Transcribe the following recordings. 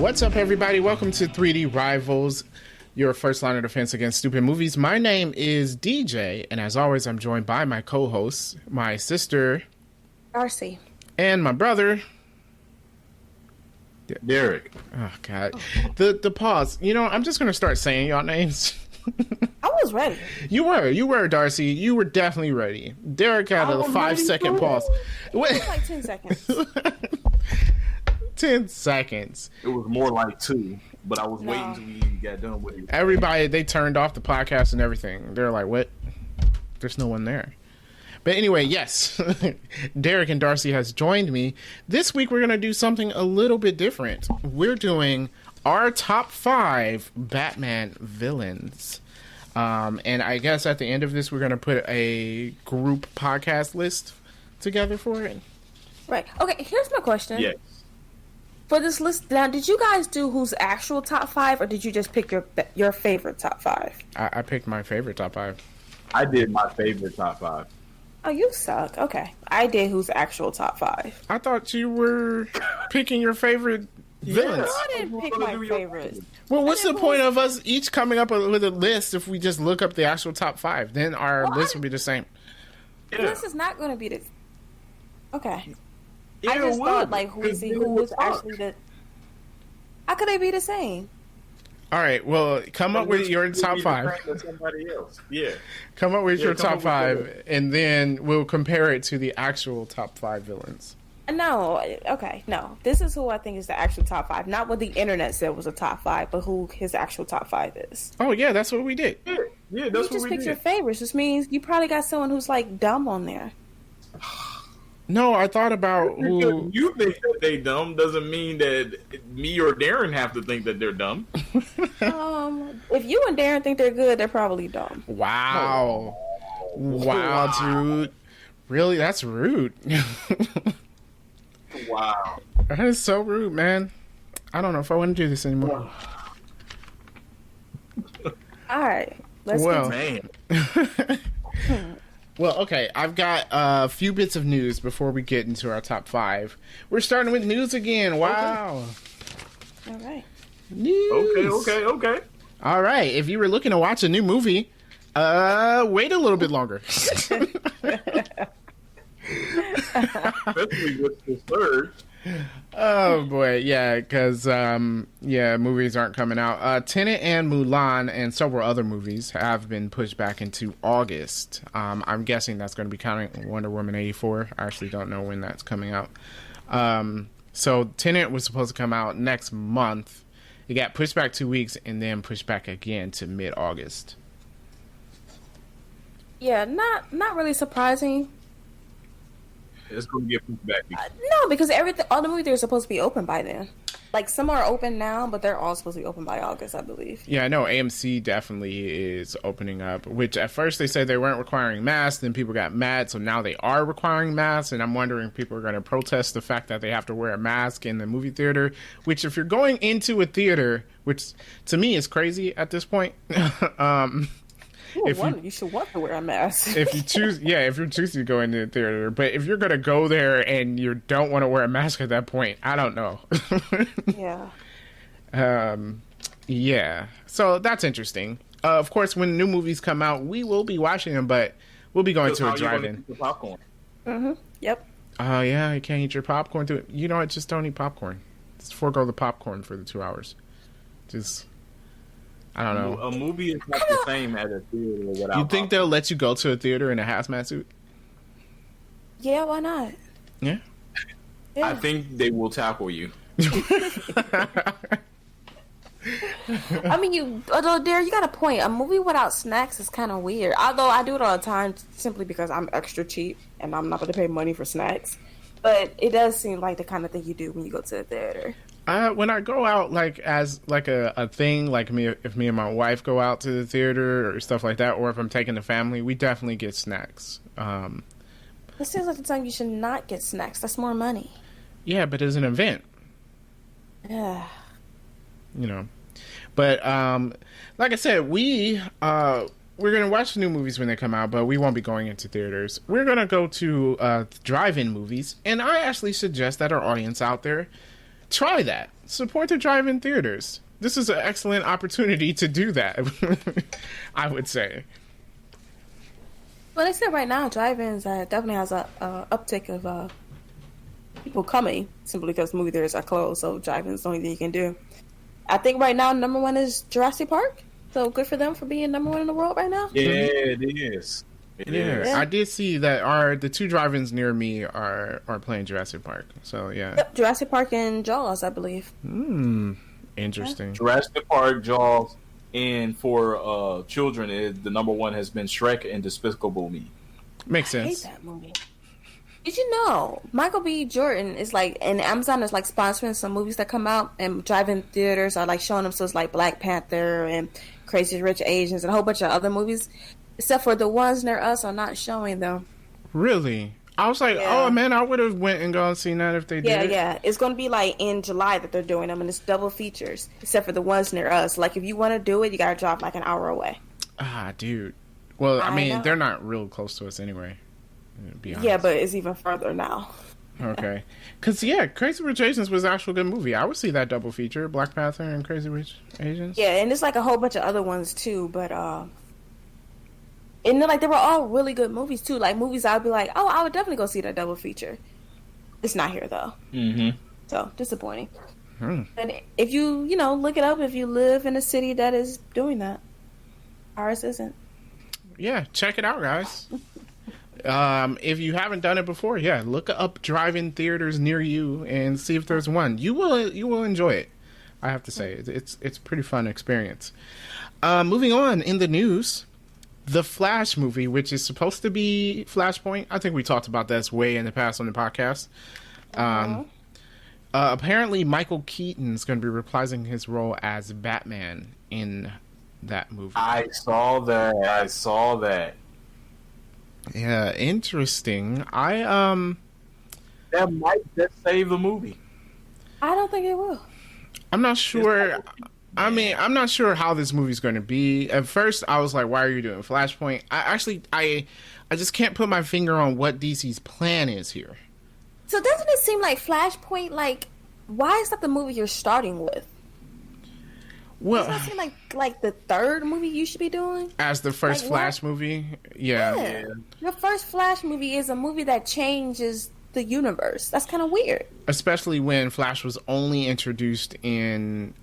What's up, everybody? Welcome to 3D Rivals, your first line of defense against stupid movies. My name is DJ, and as always, I'm joined by my co-hosts, my sister, Darcy, and my brother, Derek. Oh, God. The pause. You know, I'm just going to start saying y'all names. I was ready. You were, Darcy. You were definitely ready. Derek had a 5-second pause. It was like 10 seconds. 10 seconds. It was more like 2, but I was waiting till we got done with it. Everybody, they turned off the podcast and everything. They're like, what? There's no one there. But anyway, yes, Derek and Darcy has joined me. This week, we're going to do something a little bit different. We're doing our top 5 Batman villains. And I guess at the end of this, we're going to put a group podcast list together for it. Right. Okay, here's my question. Yes. For this list, now, did you guys do who's actual top 5, or did you just pick your favorite top 5? I picked my favorite top 5. I did my favorite top 5. Oh, you suck. Okay. I did who's actual top 5. I thought you were picking your favorite villains. I didn't pick my favorites. Well, what's the point of us each coming up with a list if we just look up the actual top 5? Then our list would be the same. The list is not going to be the... Okay. Yeah, I just thought, like, who was actually the... How could they be the same? All right, well, come up with your top 5. Somebody else. Yeah. Come up with your top 5, and then we'll compare it to the actual top 5 villains. No, okay, no. This is who I think is the actual top 5. Not what the internet said was a top 5, but who his actual top 5 is. Oh, yeah, that's what we did. Yeah, that's you what we just picked did. your favorites, which means you probably got someone who's, like, dumb on there. No, I thought about who... You think that they dumb doesn't mean that me or Darren have to think that they're dumb. If you and Darren think they're good, they're probably dumb. Wow. Wow, dude. Really? That's rude. Wow. That is so rude, man. I don't know if I want to do this anymore. All right. Let's Man. Well, okay, I've got a few bits of news before we get into our top 5. We're starting with news again. Wow. All right. News. Okay. All right. If you were looking to watch a new movie, wait a little bit longer. Especially with the third. Oh boy, yeah, because movies aren't coming out. Tenet and Mulan and several other movies have been pushed back into August. I'm guessing that's going to be counting Wonder Woman 84. I actually don't know when that's coming out. So Tenet was supposed to come out next month. It got pushed back 2 weeks and then pushed back again to mid-August. Yeah, not really surprising. It's going to get pushed back. No, because all the movies are supposed to be open by then. Like, some are open now, but they're all supposed to be open by August, I believe. Yeah, I know AMC definitely is opening up, which at first they said they weren't requiring masks, then people got mad, so now they are requiring masks, and I'm wondering if people are going to protest the fact that they have to wear a mask in the movie theater, which if you're going into a theater, which to me is crazy at this point, you should want to wear a mask. if you choose to go into the theater, but if you're going to go there and you don't want to wear a mask at that point, I don't know. Yeah. Yeah. So that's interesting. Of course, when new movies come out, we will be watching them, but we'll be going to a drive-in. Popcorn. Mm-hmm. Yep. Oh, yeah, you can't eat your popcorn. You know what? Just don't eat popcorn. Just forego the popcorn for the 2 hours. Just... I don't know. A movie is not the same as a theater without. You think they'll let you go to a theater in a hazmat suit? Yeah, why not? Yeah. I think they will tackle you. I mean, although Derek, you got a point. A movie without snacks is kind of weird. Although I do it all the time simply because I'm extra cheap and I'm not going to pay money for snacks. But it does seem like the kind of thing you do when you go to the theater. When I go out, like as like a thing, like if me and my wife go out to the theater or stuff like that, or if I'm taking the family, we definitely get snacks. This seems like the time you should not get snacks. That's more money. Yeah, but it's an event. Yeah. You know, but like I said, we're gonna watch the new movies when they come out, but we won't be going into theaters. We're gonna go to drive-in movies, and I actually suggest that our audience out there try that. Support the drive-in theaters. This is an excellent opportunity to do that. I would say. Well, they said right now, drive-ins definitely has a uptick of people coming simply because movie theaters are closed. So drive-ins is the only thing you can do. I think right now number one is Jurassic Park. So good for them for being number one in the world right now. Yeah, it is. Yeah, I did see that the two drive-ins near me are playing Jurassic Park. So yeah. Yep, Jurassic Park and Jaws, I believe. Interesting. Jurassic Park, Jaws, and for children, the number one has been Shrek and Despicable Me. Makes sense. I hate that movie. Did you know Michael B. Jordan is like, and Amazon is like sponsoring some movies that come out, and drive-in theaters are like showing them. So it's like Black Panther and Crazy Rich Asians and a whole bunch of other movies, except for the ones near us are not showing them. Really? I was like, Yeah. oh man, I would have went and gone and seen that if they did. Yeah. It's going to be like in July that they're doing them, and it's double features, except for the ones near us. Like if you want to do it, you got to drive like an hour away. Ah, dude. Well, I mean, know. they're not real close to us anyway. To be honest. Yeah, but it's even further now. Okay. Because, yeah, Crazy Rich Asians was an actual good movie. I would see that double feature, Black Panther and Crazy Rich Asians. Yeah, and it's like a whole bunch of other ones too, but and then, like they were all really good movies too. Like movies I'd be like, oh, I would definitely go see that double feature. It's not here though. Mm-hmm. So disappointing. And if you look it up, if you live in a city that is doing that, ours isn't. Yeah, check it out, guys. If you haven't done it before, yeah, look up drive-in theaters near you and see if there's one. You will enjoy it. I have to say, it's a pretty fun experience. Moving on in the news, the Flash movie, which is supposed to be Flashpoint. I think we talked about this way in the past on the podcast. Apparently, Michael Keaton is going to be reprising his role as Batman in that movie. I saw that. Yeah, interesting. That might just save the movie. I don't think it will. I'm not sure. I mean, I'm not sure how this movie's going to be. At first, I was like, "Why are you doing Flashpoint?" I just can't put my finger on what DC's plan is here. So doesn't it seem like Flashpoint? Like, why is that the movie you're starting with? Well, Doesn't that seem like the third movie you should be doing? as the first Like, Flash movie, yeah. Your first Flash movie is a movie that changes the universe. That's kind of weird. Especially when Flash was only introduced in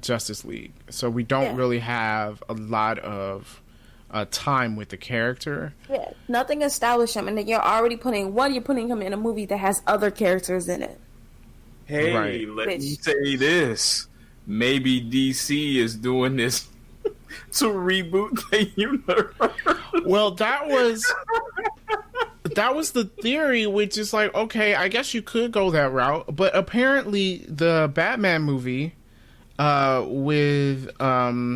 Justice League, so we don't really have a lot of time with the character. Yeah, nothing established him, and then you're putting him in a movie that has other characters in it. Hey, Right. let me say this. Maybe DC is doing this to reboot the universe. Well, that was the theory, which is like, okay, I guess you could go that route, but apparently the Batman movie with Robert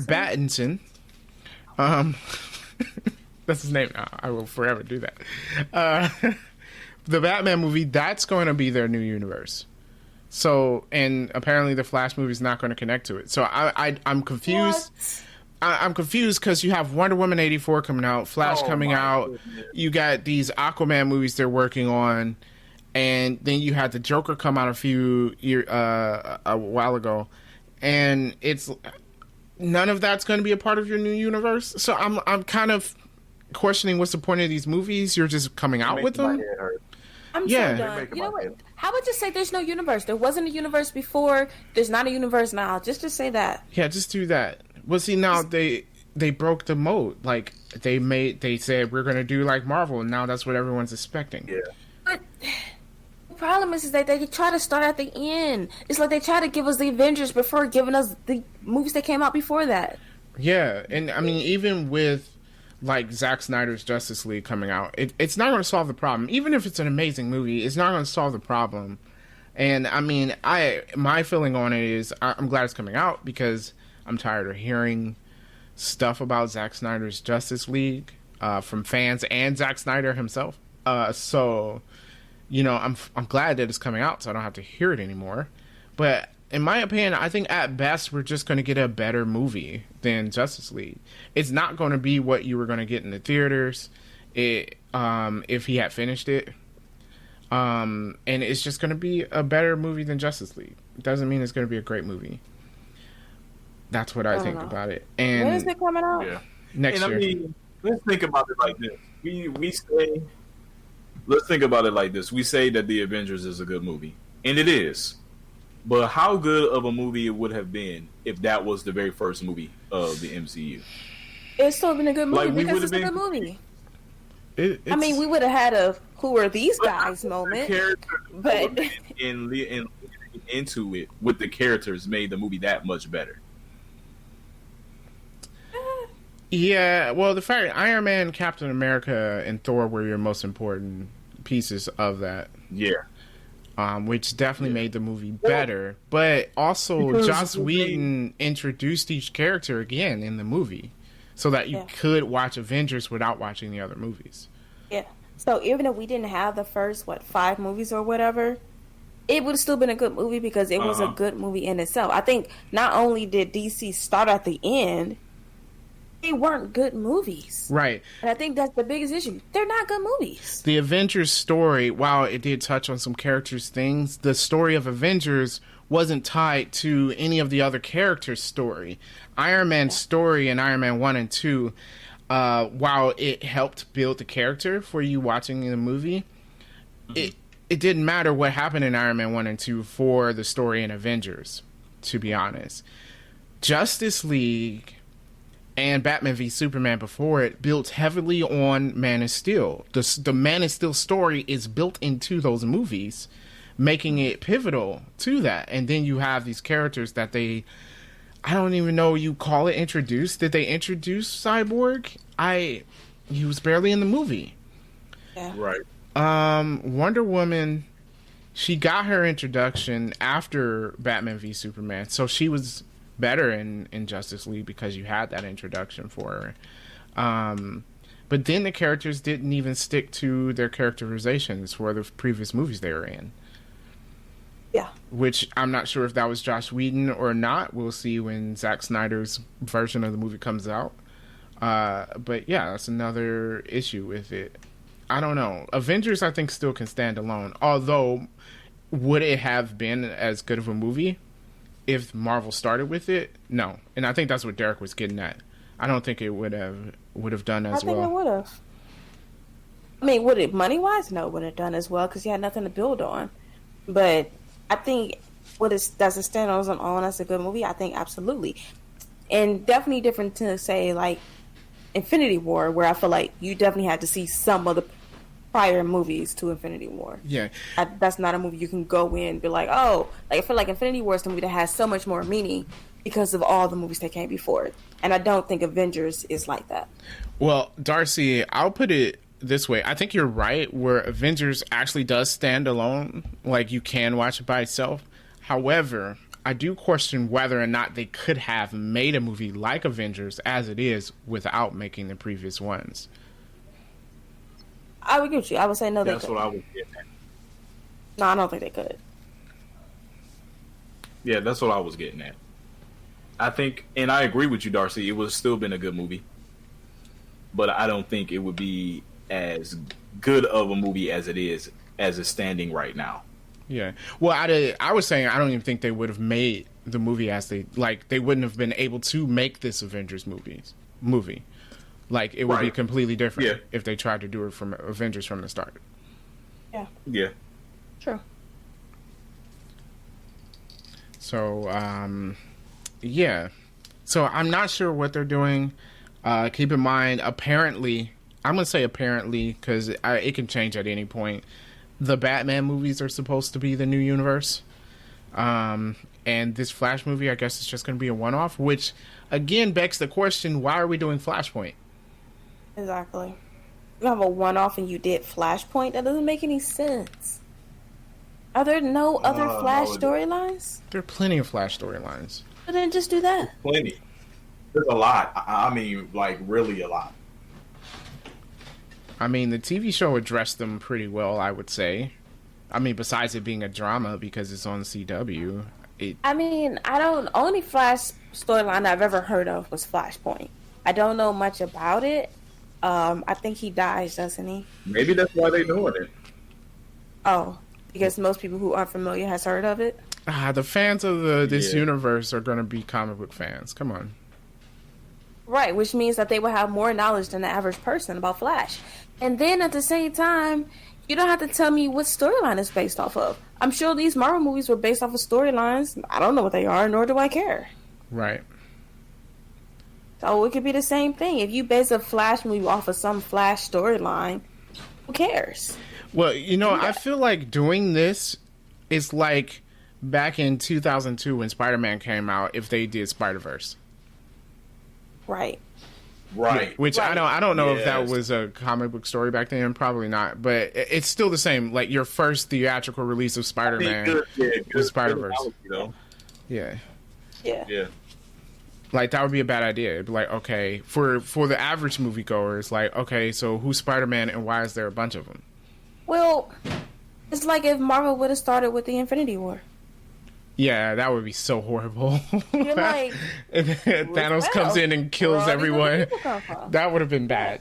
Pattinson, that's his name now. I will forever do that. The Batman movie, that's going to be their new universe. So, and apparently the Flash movie is not going to connect to it. So I'm confused. I'm confused because you have Wonder Woman 84 coming out, Flash coming out. Goodness. You got these Aquaman movies they're working on, and then you had the Joker come out a while ago, and it's none of that's going to be a part of your new universe. So I'm kind of questioning what's the point of these movies. You're just coming out with them. I'm Yeah. so done. You know what? How about just say there's no universe? There wasn't a universe before. There's not a universe now. Just to say that. Yeah, just do that. Well, see, now they broke the mold. Like they said we're gonna do like Marvel, and now that's what everyone's expecting. Yeah. But the problem is that they try to start at the end. It's like they try to give us the Avengers before giving us the movies that came out before that. Yeah, and I mean, even with like Zack Snyder's Justice League coming out, it's not going to solve the problem. Even if it's an amazing movie, it's not going to solve the problem. And I mean, my feeling on it is I'm glad it's coming out because I'm tired of hearing stuff about Zack Snyder's Justice League from fans and Zack Snyder himself. So, you know, I'm glad that it's coming out, so I don't have to hear it anymore. But in my opinion, I think at best we're just going to get a better movie than Justice League. It's not going to be what you were going to get in the theaters if he had finished it. And it's just going to be a better movie than Justice League. It doesn't mean it's going to be a great movie. That's what I think about it. And when is it coming out? Yeah. Next year. I mean, let's think about it like this. We say, let's think about it like this. We say that The Avengers is a good movie, and it is. But how good of a movie it would have been if that was the very first movie of the MCU? It's still been a good movie Like, we because would've it's a been- good movie. It's, I mean, we would have had a "Who are these guys?" moment, but and leading into it with the characters made the movie that much better. yeah, well, the fact Iron Man, Captain America, and Thor were your most important pieces of that. Yeah. Which definitely made the movie better. But also, Because Joss Whedon introduced each character again in the movie so that you could watch Avengers without watching the other movies. yeah. So even if we didn't have the first 5 movies or whatever, it would have still been a good movie because it was a good movie in itself. I think not only did DC start at the end, they weren't good movies. Right. And I think that's the biggest issue. They're not good movies. The Avengers story, while it did touch on some characters' things, the story of Avengers wasn't tied to any of the other characters' story. Iron Man's story in Iron Man 1 and 2, while it helped build the character for you watching the movie, it didn't matter what happened in Iron Man 1 and 2 for the story in Avengers, to be honest. Justice League and Batman v Superman before it built heavily on Man of Steel. The Man of Steel story is built into those movies, making it pivotal to that. And then you have these characters that I don't even know you call it introduced. Did they introduce Cyborg? He was barely in the movie. Yeah. Right. Wonder Woman, she got her introduction after Batman v Superman, so she was better in Justice League because you had that introduction for her. But then the characters didn't even stick to their characterizations for the previous movies they were in. Yeah. Which I'm not sure if that was Joss Whedon or not. We'll see when Zack Snyder's version of the movie comes out. But yeah, that's another issue with it. I don't know. Avengers, I think, still can stand alone. Although, would it have been as good of a movie if Marvel started with it? No. And I think that's what Derek was getting at. I don't think it would have done as well. I think it would have. I mean, would it money-wise? No, it wouldn't have done as well because you had nothing to build on. But I think does it stand on its own as a good movie? I think absolutely. And definitely different to, say, like, Infinity War, where I feel like you definitely had to see some of the prior movies to Infinity War. Yeah. That's not a movie you can go in and be like, oh, like, I feel like Infinity War is the movie that has so much more meaning because of all the movies that came before it. And I don't think Avengers is like that. Well, Darcy, I'll put it this way. I think you're right where Avengers actually does stand alone. Like, you can watch it by itself. However, I do question whether or not they could have made a movie like Avengers as it is without making the previous ones. I would agree with you. I would say no, That's they could. what I was getting at. No, I don't think they could. Yeah, that's what I was getting at. I think, and I agree with you, Darcy, it would have still been a good movie. But I don't think it would be as good of a movie as it is as it's standing right now. Yeah. Well, I was saying I don't even think they would have made the movie as they wouldn't have been able to make this Avengers movie. Like, it would be completely different if they tried to do it from Avengers from the start. Yeah. Yeah. True. So, yeah. So I'm not sure what they're doing. Keep in mind, apparently, I'm going to say apparently because it can change at any point. The Batman movies are supposed to be the new universe. And this Flash movie, I guess, is just going to be a one-off, which, again, begs the question, why are we doing Flashpoint? Exactly. You have a one-off and you did Flashpoint? That doesn't make any sense. Are there no other Flash storylines? There are plenty of Flash storylines. But then just do that. Plenty. There's a lot. I mean, like, really a lot. I mean, the TV show addressed them pretty well, I would say. I mean, besides it being a drama because it's on CW. Only Flash storyline I've ever heard of was Flashpoint. I don't know much about it. I think he dies, doesn't he? Maybe that's why they're doing it. Oh, because most people who aren't familiar has heard of it. The fans of this Yeah. universe are going to be comic book fans. Come on. Right, which means that they will have more knowledge than the average person about Flash. And then at the same time, you don't have to tell me what storyline it's based off of. I'm sure these Marvel movies were based off of storylines. I don't know what they are, nor do I care. Right. So it could be the same thing. If you base a Flash movie off of some Flash storyline, who cares? Well, I feel like doing this is like back in 2002 when Spider-Man came out, if they did Spider-Verse. Right. Right. Which Right. I don't know if that Yes. was a comic book story back then, probably not, but it's still the same. Like your first theatrical release of Spider-Man was Spider-Verse. You know? Yeah. Yeah. Yeah. Like that would be a bad idea. It'd be like, okay, for the average moviegoer, it's like, okay, so who's Spider-Man and why is there a bunch of them? Well, it's like if Marvel would have started with the Infinity War. Yeah, that would be so horrible. You're like, And then Thanos comes in and kills where all these other everyone. people come from? That would have been bad.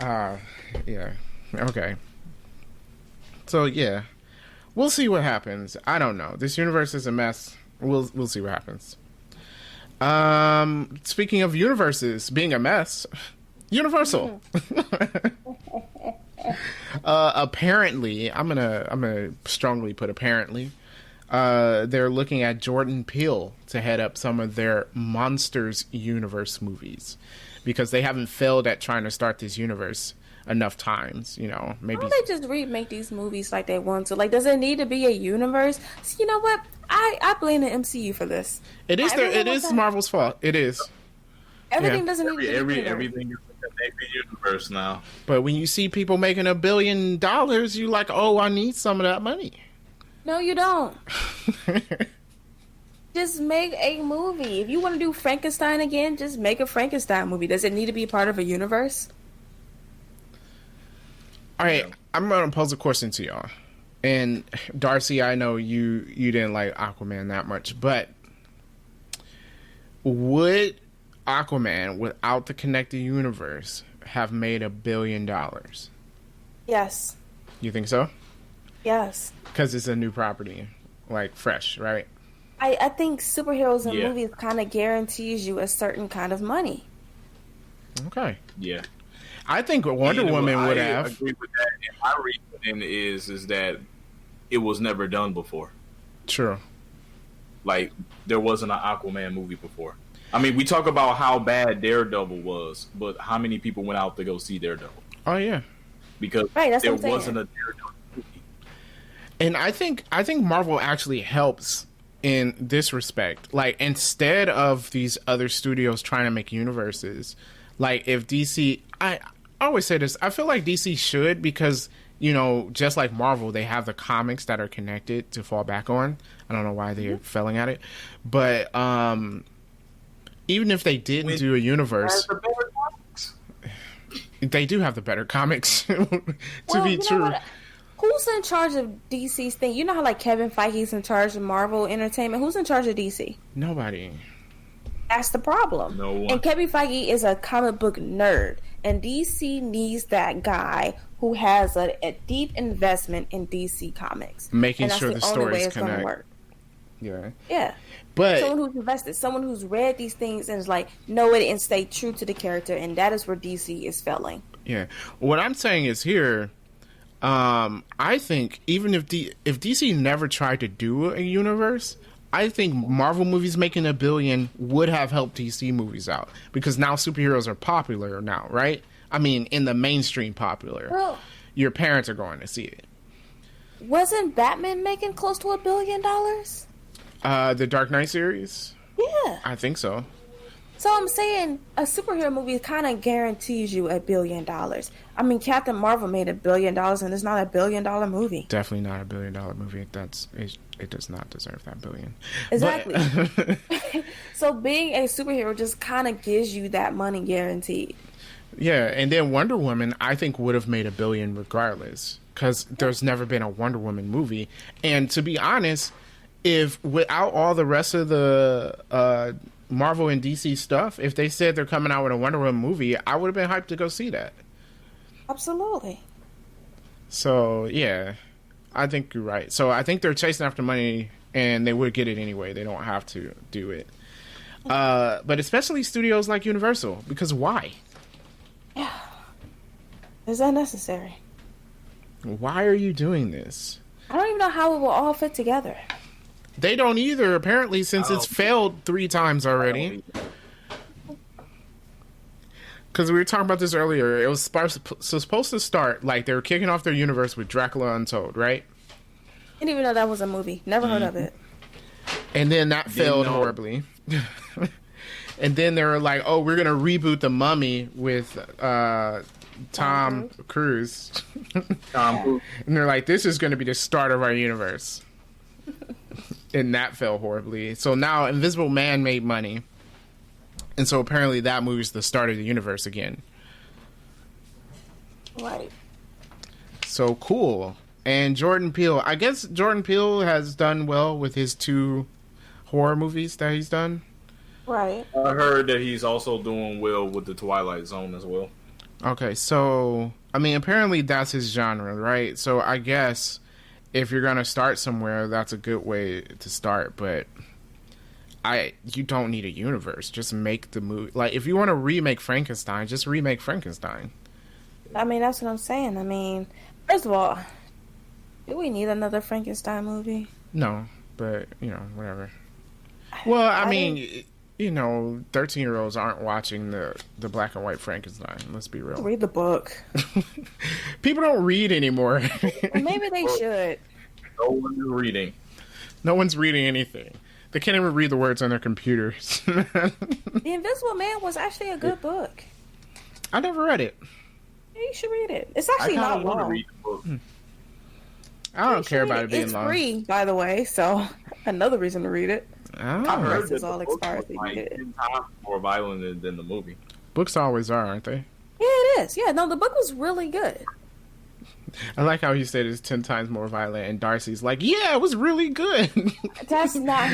Yeah. Yeah. Okay. So yeah, we'll see what happens. I don't know. This universe is a mess. We'll see what happens. Speaking of universes being a mess, Universal. Apparently, I'm gonna strongly put apparently. They're looking at Jordan Peele to head up some of their Monsters universe movies because they haven't failed at trying to start this universe enough times. Maybe Why don't they just remake these movies like they want to? Like, does it need to be a universe? So, you know what? I blame the MCU for this. it is Everyone wants that. Marvel's fault. It is. Everything Yeah. doesn't need to be a universe. Everything is a connected universe now. But when you see people making $1 billion, you like, oh, I need some of that money. No, you don't. Just make a movie. If you want to do Frankenstein again, just make a Frankenstein movie. Does it need to be part of a universe? All right, I'm gonna pose a question to y'all. And Darcy, I know you didn't like Aquaman that much, but would Aquaman without the connected universe have made $1 billion? Yes. You think so? Yes. Because it's a new property, like fresh, right? I think superheroes in Yeah. movies kind of guarantees you a certain kind of money. Okay. Yeah. I think Wonder Woman would I have. agree with that. And my reasoning is that it was never done before. True. Like there wasn't an Aquaman movie before. I mean, we talk about how bad Daredevil was, but how many people went out to go see Daredevil? Oh yeah. Because Right, that's there what I'm saying. wasn't a Daredevil movie. And I think Marvel actually helps in this respect. Like instead of these other studios trying to make universes, like if DC, I always say this, I feel like DC should because just like Marvel, they have the comics that are connected to fall back on. I don't know why they're failing at it, but even if they didn't do a universe, As the better comics. they do have the better comics. to Well, be you know true. what? Who's in charge of DC's thing? You know how like Kevin Feige's in charge of Marvel Entertainment? Who's in charge of DC? Nobody. That's the problem. No one. And Kevin Feige is a comic book nerd. And DC needs that guy who has a deep investment in DC Comics. Making And that's sure the the only way stories it's gonna connect. work. Yeah. Yeah. But Someone who's invested, someone who's read these things and is like, know it and stay true to the character. And that is where DC is failing. yeah, what I'm saying is here, I think even if DC never tried to do a universe, I think Marvel movies making $1 billion would have helped DC movies out because now superheroes are popular now, right? I mean, in the mainstream popular. Well, Your parents are going to see it. wasn't Batman making close to $1 billion? The Dark Knight series, Yeah. I think so. So I'm saying a superhero movie kind of guarantees you $1 billion. I mean, Captain Marvel made $1 billion, and it's not $1 billion movie. Definitely not $1 billion movie. It does not deserve that billion. Exactly. But- So being a superhero just kind of gives you that money guaranteed. Yeah, and then Wonder Woman, I think, would have made $1 billion regardless, because there's never been a Wonder Woman movie. And to be honest, if without all the rest of the Marvel and DC stuff, if they said they're coming out with a Wonder Woman movie, I would have been hyped to go see that. Absolutely. So yeah, I think you're right. So I think they're chasing after money, and they would get it anyway. They don't have to do it. But especially studios like Universal, because why? Yeah. Is that necessary? Why are you doing this? I don't even know how it will all fit together. They don't either, apparently, since it's failed 3 times already. Because we were talking about this earlier. It was supposed to start, like, they were kicking off their universe with Dracula Untold, right? Didn't even know that was a movie. Never heard of it. And then that failed horribly. And then they were like, oh, we're going to reboot The Mummy with Tom Cruise. And they're like, this is going to be the start of our universe. And that fell horribly. So now Invisible Man made money. And so apparently that movie's the start of the universe again. Right. So cool. And Jordan Peele. I guess Jordan Peele has done well with his 2 horror movies that he's done. Right. I heard that he's also doing well with the Twilight Zone as well. Okay, so, I mean, apparently that's his genre, right? So I guess if you're going to start somewhere, that's a good way to start, but you don't need a universe. Just make the movie. Like, if you want to remake Frankenstein, just remake Frankenstein. I mean, that's what I'm saying. I mean, first of all, do we need another Frankenstein movie? No, but, whatever. Well, I mean, 13-year-olds aren't watching the black and white Frankenstein. Let's be real. Read the book. People don't read anymore. Well, maybe they should. No one's reading. No one's reading anything. They can't even read the words on their computers. The Invisible Man was actually a good book. I never read it. Yeah, you should read it. It's actually not long. I read the book. I don't care about it being long. It's free, by the way, so another reason to read it. I heard it's all expired. Like 10 times more violent than the movie. Books always are, aren't they? Yeah, it is. Yeah, no, the book was really good. I like how you said it's 10 times more violent, and Darcy's like, yeah, it was really good. That's not...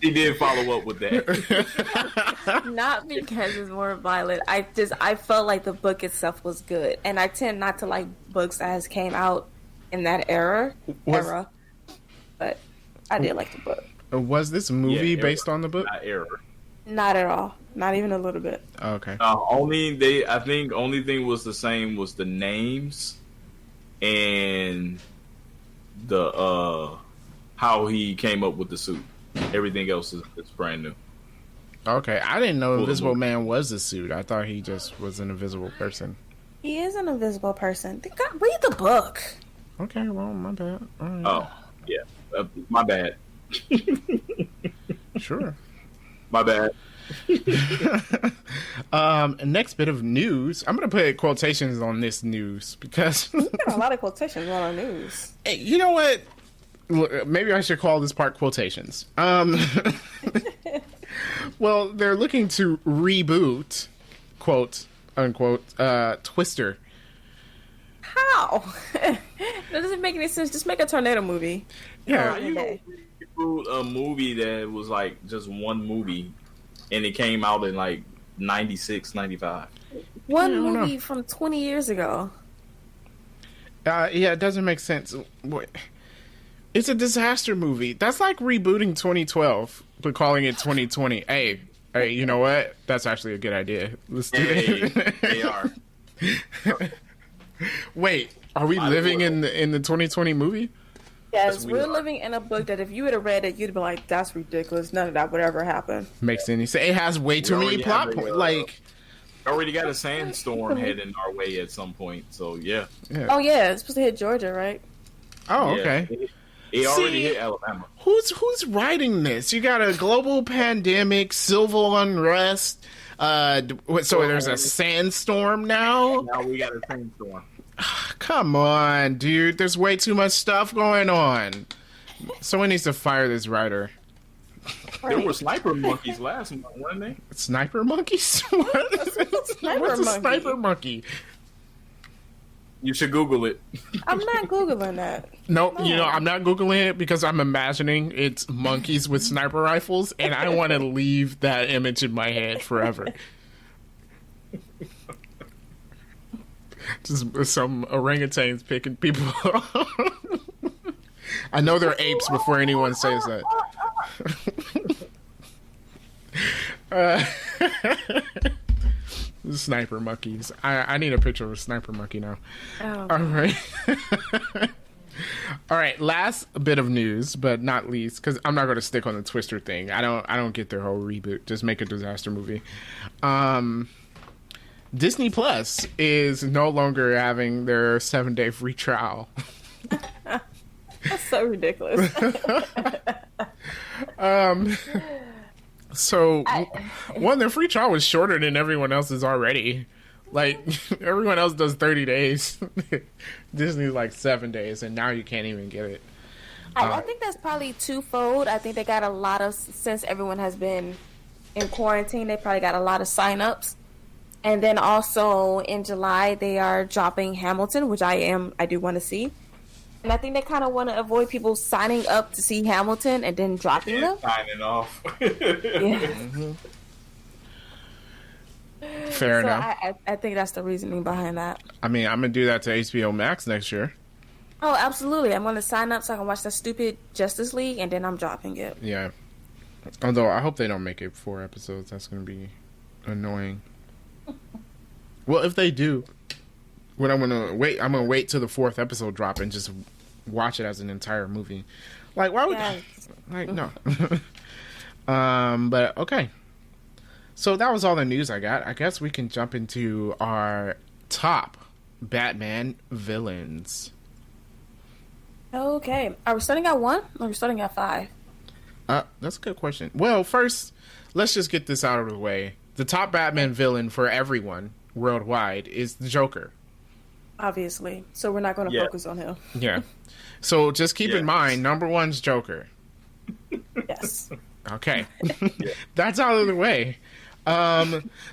She did follow up with that. Not because it's more violent. I felt like the book itself was good. And I tend not to like books that has came out in that era. But I did like the book. Was this movie based on the book? Not era. Not at all. Not even a little bit. Okay. I think only thing was the same was the names and the how he came up with the suit. Everything else is brand new. Okay, I didn't know Invisible Man was a suit. I thought he just was an invisible person. He is an invisible person. Read the book. Okay, well, my bad. Right. Oh, yeah. My bad. Sure. My bad. Next bit of news. I'm going to put quotations on this news because... We got a lot of quotations on our news. Hey, you know what? Maybe I should call this part quotations. Well, they're looking to reboot, quote, unquote, Twister. How? That doesn't make any sense. Just make a tornado movie. Yeah. You reboot a movie that was like just one movie and it came out in like 96, 95. One movie from 20 years ago. Yeah, it doesn't make sense. It's a disaster movie. That's like rebooting 2012, but calling it 2020. Hey, you know what? That's actually a good idea. Let's do it. They are. Wait, are we living in the 2020 movie? Yes, we're living in a book that if you would have read it, you'd be like, that's ridiculous. None of that would ever happen. Makes any sense. It has way too many plot points. Like, already got a sandstorm heading our way at some point, so yeah. Oh, yeah. It's supposed to hit Georgia, right? Oh, okay. It already hit Alabama. Who's writing this? You got a global pandemic, civil unrest. So there's a sandstorm now? Now we got a sandstorm. Come on, dude. There's way too much stuff going on. Someone needs to fire this writer. There were sniper monkeys last month, weren't they? Sniper monkeys? What's a sniper monkey? You should Google it. I'm not Googling that. No, I'm not Googling it because I'm imagining it's monkeys with sniper rifles, and I want to leave that image in my head forever. Just some orangutans picking people up. I know they're apes before anyone says that. Sniper monkeys. I need a picture of a sniper monkey now. Oh. All right. All right, last bit of news, but not least, because I'm not going to stick on the Twister thing. I don't get their whole reboot. Just make a disaster movie. Disney Plus is no longer having their 7-day free trial. That's so ridiculous. So, their free trial was shorter than everyone else's already. Like, everyone else does 30 days. Disney's like 7 days, and now you can't even get it. I think that's probably twofold. I think they got a lot of, since everyone has been in quarantine, they probably got a lot of signups. And then also in July, they are dropping Hamilton, which I do want to see. And I think they kind of want to avoid people signing up to see Hamilton and then dropping them. Signing off. Yeah. Mm-hmm. Fair enough. I think that's the reasoning behind that. I mean, I'm going to do that to HBO Max next year. Oh, absolutely. I'm going to sign up so I can watch that stupid Justice League, and then I'm dropping it. Yeah. Although, I hope they don't make it 4 episodes. That's going to be annoying. Well, if they do, what I'm going to wait till the 4th episode drop and just watch it as an entire movie. Like, why would... Yes. Like, no. But, okay. So that was all the news I got. I guess we can jump into our top Batman villains. Okay. Are we starting at 1 or are we starting at 5? That's a good question. Well, first, let's just get this out of the way. The top Batman villain for everyone worldwide is the Joker. Obviously. So we're not going to focus on him. Yeah. So just keep in mind, number 1's Joker. Yes. Okay. That's out of the way.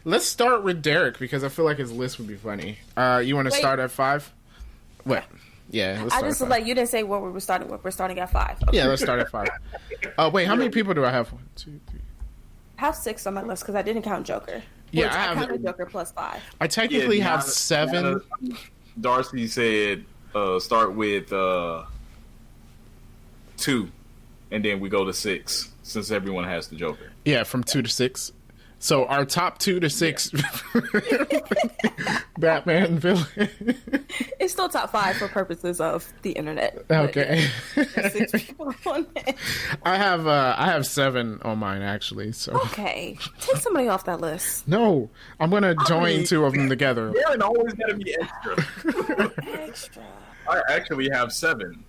Let's start with Derek because I feel like his list would be funny. You want to start at 5? What? Yeah, let's start I just at 5. like you didn't say what we were starting with. We're starting at 5. Okay. Yeah, let's start at 5. Wait, how many people do I have? 1, 2, 3. I have 6 on my list because I didn't count Joker. Yeah, I counted Joker plus 5. I technically have 7. Darcy said start with 2, and then we go to 6 since everyone has the Joker. Yeah, from 2 to 6. So our top 2 to 6 Batman villain. It's still top 5 for purposes of the internet. Okay. There's 6 people on it. I have 7 on mine actually. So Okay, take somebody off that list. no, I'm gonna join 2 of them together. Darren always gotta be extra. Extra. I actually have 7.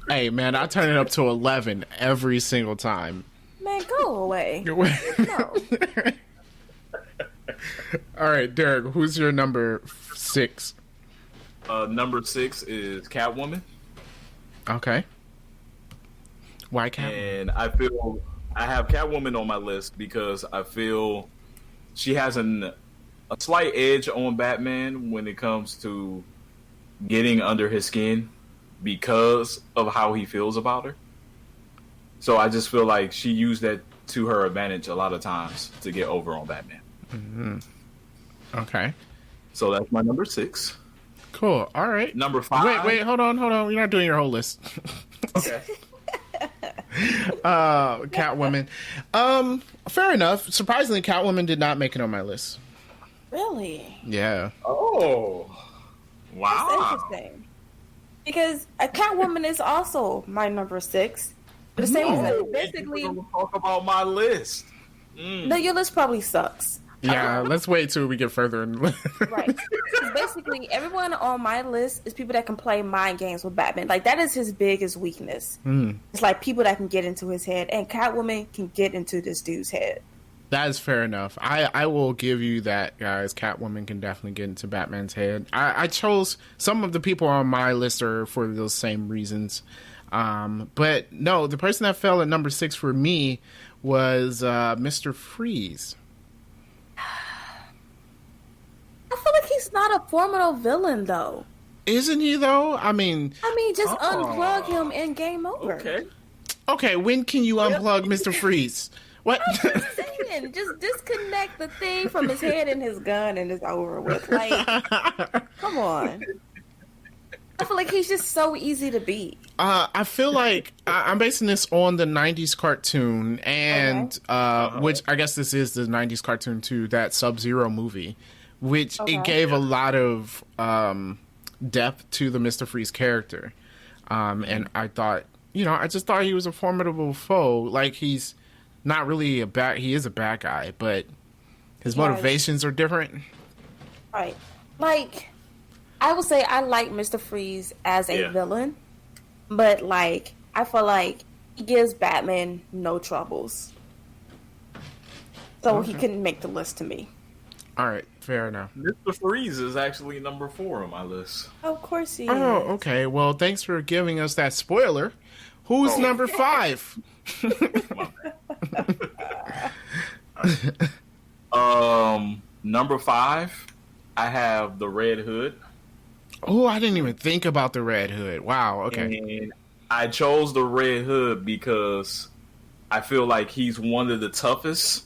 Hey man, I turn it up to 11 every single time. Man, go away. No. All right, Derek, who's your number 6? Number 6 is Catwoman. Okay. Why Catwoman? And I feel I have Catwoman on my list because I feel she has a slight edge on Batman when it comes to getting under his skin because of how he feels about her. So I just feel like she used that to her advantage a lot of times to get over on Batman. Mm-hmm. Okay. So that's my number 6. Cool. All right. Number 5. Wait, hold on. You're not doing your whole list. Okay. Catwoman. Fair enough. Surprisingly, Catwoman did not make it on my list. Really? Yeah. Oh. Wow. That's interesting. Because a Catwoman is also my number 6. The same reason. Basically, talk about my list. No, your list probably sucks. Yeah, let's wait till we get further in the list. Right. Basically, everyone on my list is people that can play mind games with Batman. Like, that is his biggest weakness. It's like people that can get into his head, and Catwoman can get into this dude's head. That is fair enough. I will give you that, guys. Catwoman can definitely get into Batman's head. I chose some of the people on my list are for those same reasons. But no, the person that fell at number 6 for me was Mr. Freeze. I feel like he's not a formidable villain, though. Isn't he, though? I mean, just unplug him and game over. Okay. Okay, when can you unplug Mr. Freeze? What? saying. Just disconnect the thing from his head and his gun, and it's over with. Like, come on. I feel like he's just so easy to beat. I feel like I'm basing this on the 90s cartoon, and which I guess this is the 90s cartoon too, that Sub-Zero movie, which it gave a lot of depth to the Mr. Freeze character. And I thought, I just thought he was a formidable foe. Like, he's not really he is a bad guy, but his motivations are different. Right. Like, I would say I like Mr. Freeze as a villain, but like I feel like he gives Batman no troubles, so he couldn't make the list to me. All right, fair enough. Mr. Freeze is actually number 4 on my list. Of course he is. Oh, okay. Well, thanks for giving us that spoiler. Who's number 5? Number 5, I have the Red Hood. Oh, I didn't even think about the Red Hood. Wow, okay. And I chose the Red Hood because I feel like he's one of the toughest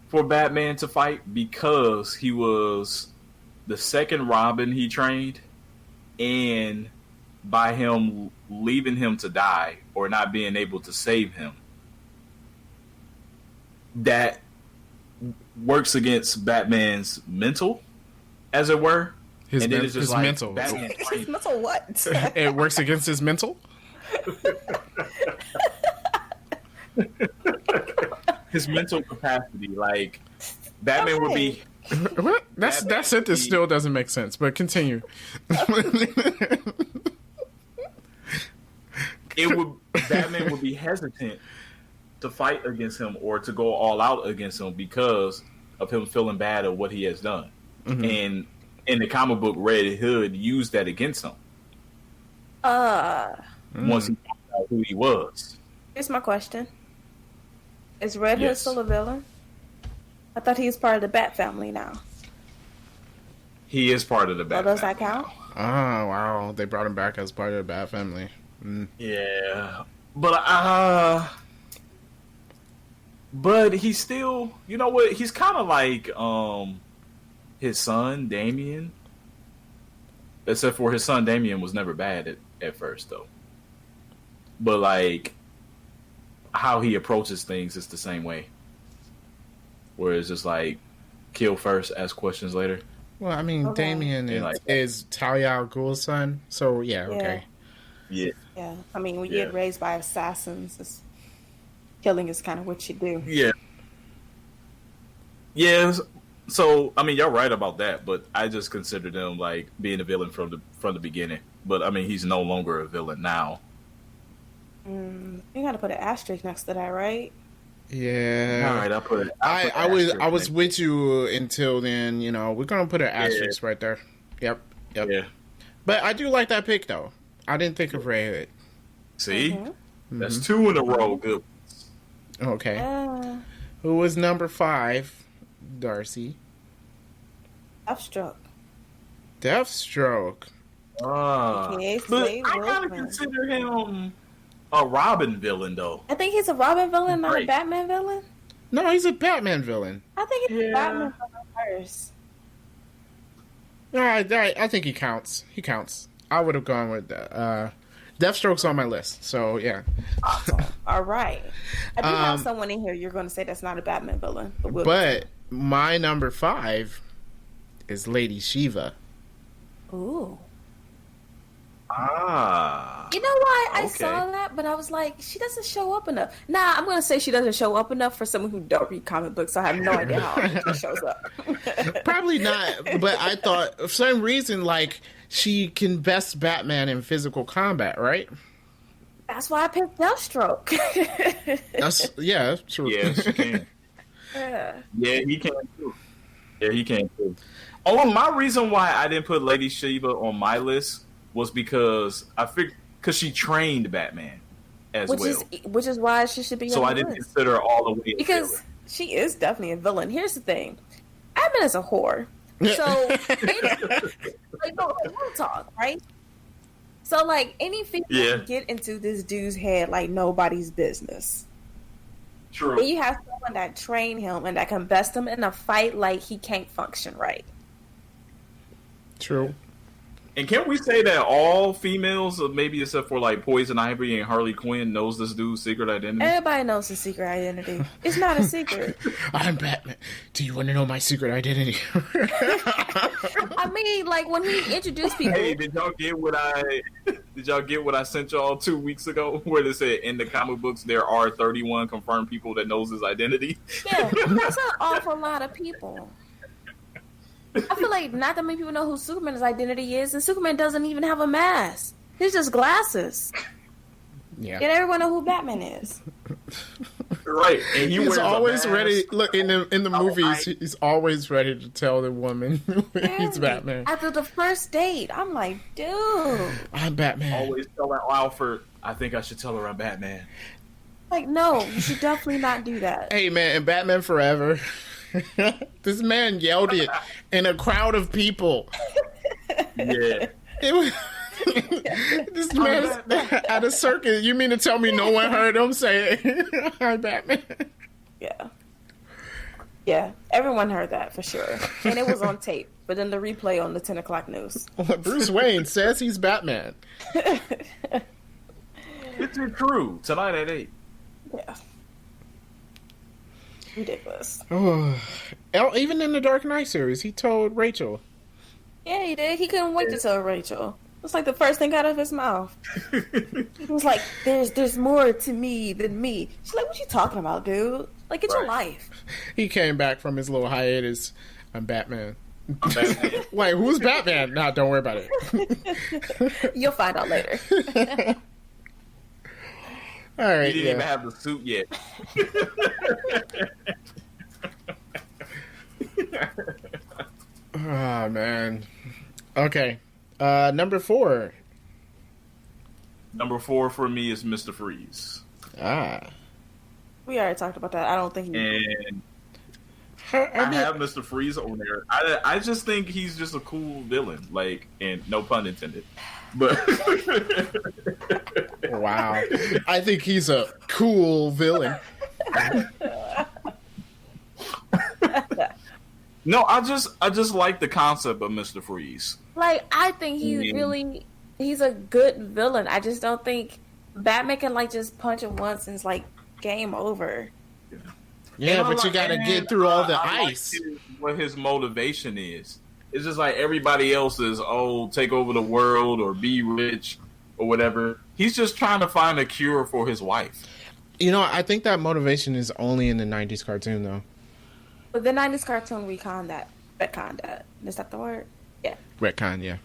for Batman to fight, because he was the second Robin he trained, and by him leaving him to die or not being able to save him, that works against Batman's mental, as it were. His mental. His mental what? It works against his mental? His mental capacity. Like, Batman would be... What? That sentence still doesn't make sense, but continue. Batman would be hesitant to fight against him or to go all out against him because of him feeling bad at what he has done. Mm-hmm. And in the comic book, Red Hood used that against him. Once he found out who he was. Here's my question. Is Red Hood still a villain? I thought he was part of the Bat family now. He is part of the Bat family. Does that count? Oh, wow. They brought him back as part of the Bat family. Mm. Yeah. But he's still, you know what? He's kind of like his son, Damian. Except for his son, Damian was never bad at first, though. But, like, how he approaches things is the same way. Where it's just like, kill first, ask questions later. Well, I mean, Damian is Talia al Ghul's son, so okay. Yeah. Yeah. I mean, when you get raised by assassins, killing is kind of what you do. Yeah. Yeah. So, I mean, you're right about that, but I just consider them like being a villain from the beginning. But I mean, he's no longer a villain now. You got to put an asterisk next to that, right? Yeah. All right, I'll put it. I was with you until then. We're gonna put an asterisk right there. Yep. Yeah. But I do like that pick, though. I didn't think of Red Hood. See, that's 2 in a row. Good. Okay. Who was number 5, Darcy? Deathstroke. Deathstroke. But I gotta consider him a Robin villain, though. I think he's a Robin villain, not a Batman villain. No, he's a Batman villain. I think he's a Batman villain first. All right, I think he counts. He counts. I would have gone with Deathstroke's on my list, so yeah. Awesome. All right. I do have someone in here you're going to say that's not a Batman villain. But my number 5 is Lady Shiva. Ooh. You know why I saw that, but I was like, she doesn't show up enough. Nah, I'm going to say she doesn't show up enough for someone who don't read comic books, so I have no idea how she shows up. Probably not, but I thought, for some reason, like, she can best Batman in physical combat, right? That's why I picked Deathstroke. That's true. Yeah, she can. Yeah, he can too. Yeah, he can too. Oh, my reason why I didn't put Lady Shiva on my list was because because she trained Batman as well. Which is why she should be on the list. So I didn't consider her all the way. Because she is definitely a villain. Here's the thing. Batman is a whore. So, real talk, right? So, like, any female can get into this dude's head like nobody's business. True. Then you have someone that train him and that can best him in a fight like he can't function right. True. And can't we say that all females, maybe except for like Poison Ivy and Harley Quinn, knows this dude's secret identity? Everybody knows his secret identity. It's not a secret. I'm Batman. Do you want to know my secret identity? I mean, like when he introduced people. Hey, did y'all get what I sent y'all 2 weeks ago? Where they said in the comic books there are 31 confirmed people that knows his identity. Yeah, that's an awful lot of people. I feel like not that many people know who Superman's identity is, and Superman doesn't even have a mask. He's just glasses. Yeah. Yet everyone know who Batman is. Right, and He's always ready. Look in the movies, he's always ready to tell the woman he's Batman. After the first date, I'm like, dude. I'm Batman. Always telling Alfred, I think I should tell her I'm Batman. Like, no, you should definitely not do that. Hey man, in Batman Forever, this man yelled it in a crowd of people. Yeah. It was, this man at a circus. You mean to tell me no one heard him say, "I'm Batman"? Yeah. Yeah, everyone heard that for sure. And it was on tape, but then the replay on the 10 o'clock news. Bruce Wayne says he's Batman. It's true. Tonight at 8. Yeah. Ridiculous. Oh, even in the Dark Knight series, he told Rachel. Yeah, he did. He couldn't wait to tell Rachel. It's like the first thing out of his mouth. He was like, there's more to me than me. She's like, what you talking about, dude? Like, get your life. He came back from his little hiatus. I'm Batman. Wait, who's Batman? Nah, don't worry about it. You'll find out later. All right. He didn't even have the suit yet. Oh man. Okay. Number 4. Number 4 for me is Mr. Freeze. We already talked about that. I don't think he... And I have Mr. Freeze on there. I just think he's just a cool villain. Like, and no pun intended. But wow. I think he's a cool villain. No, I just like the concept of Mr. Freeze. Like, I think he's a good villain. I just don't think Batman can, like, just punch him once and it's like game over. Yeah, but you gotta get through all the ice. What his motivation is. It's just like everybody else is, take over the world or be rich or whatever. He's just trying to find a cure for his wife. You know, I think that motivation is only in the 90s cartoon, though. But the 90s cartoon retconned that. Is that the word? Yeah. Retcon, yeah.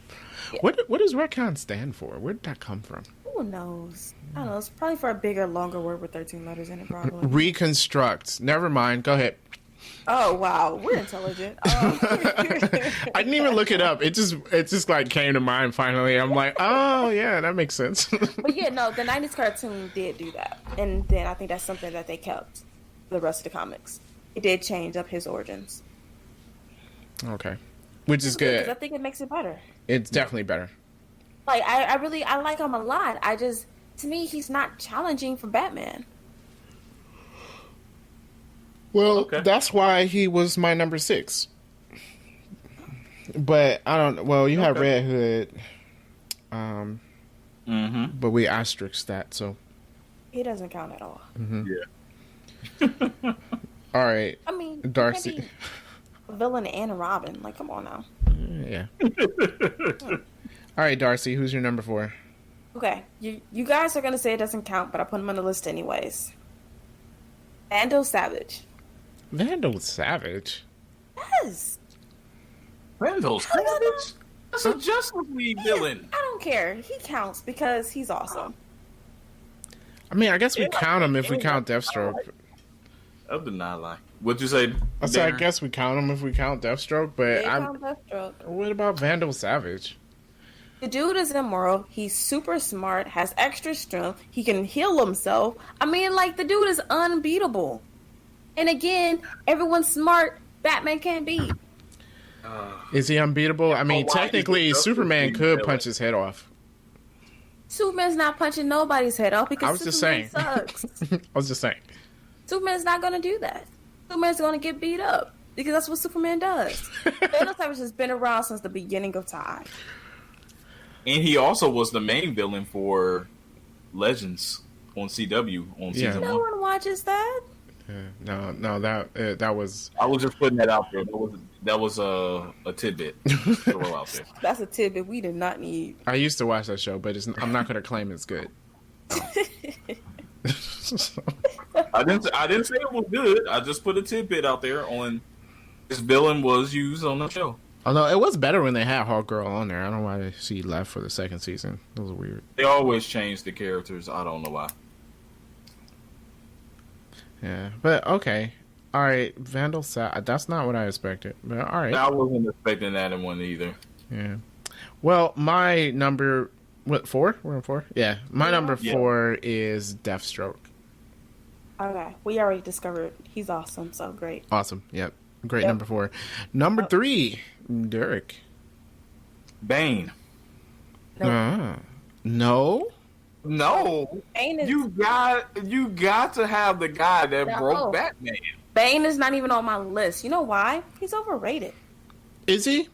What does retcon stand for? Where did that come from? Who knows? I don't know. It's probably for a bigger, longer word with 13 letters in it, probably. Reconstruct. Never mind. Go ahead. Oh, wow. We're intelligent. I didn't even look it up. It just like came to mind finally. I'm like, oh, yeah, that makes sense. But yeah, no, the 90s cartoon did do that. And then I think that's something that they kept the rest of the comics. It did change up his origins. Okay. Which is good. I think it makes it better. It's definitely better. Like, I like him a lot. To me, he's not challenging for Batman. Well, that's why he was my number 6. But I don't. Well, you have Red Hood. But we asterisk that, so he doesn't count at all. Mm-hmm. Yeah. All right. I mean, Darcy, villain and Robin. Like, come on now. Yeah. All right, Darcy. Who's your number 4? Okay, you guys are gonna say it doesn't count, but I put him on the list anyways. Vandal Savage. Vandal Savage. Yes. Vandal Savage? That's a Justice League villain. I don't care. He counts because he's awesome. I mean, I guess we count him if we count Deathstroke. I did not like. What'd you say? I said, I guess we count him if we count Deathstroke, but count Deathstroke. What about Vandal Savage? The dude is immoral. He's super smart, has extra strength. He can heal himself. I mean, like, the dude is unbeatable. And again, everyone's smart. Batman can't beat. Is he unbeatable? I mean, technically, Superman could punch his head off. Superman's not punching nobody's head off because I was just saying. Sucks. I was just saying. Superman's not gonna do that. Superman's gonna get beat up because that's what Superman does. Thanos has just been around since the beginning of time. And he also was the main villain for Legends on CW on season No 1. one watches that. No, that was. I was just putting that out there. That was a tidbit to throw out there. That's a tidbit we did not need. I used to watch that show, but I'm not going to claim it's good. I didn't say it was good. I just put a tidbit out there on this villain was used on the show. Although it was better when they had Hawkgirl on there. I don't know why she left for the second season. It was weird. They always change the characters. I don't know why. Yeah, but okay. All right, Vandal Sat. That's not what I expected. But all right. I wasn't expecting that in one either. Yeah. Well, my number, 4? We're on 4? Yeah. My number 4 is Deathstroke. Okay, we already discovered he's awesome, so great. Awesome. Yep. Great number 4. Number 3, Derek. Bane. No? No. Bane is, You got to have the guy that broke Batman. Bane is not even on my list. You know why? He's overrated. Is he?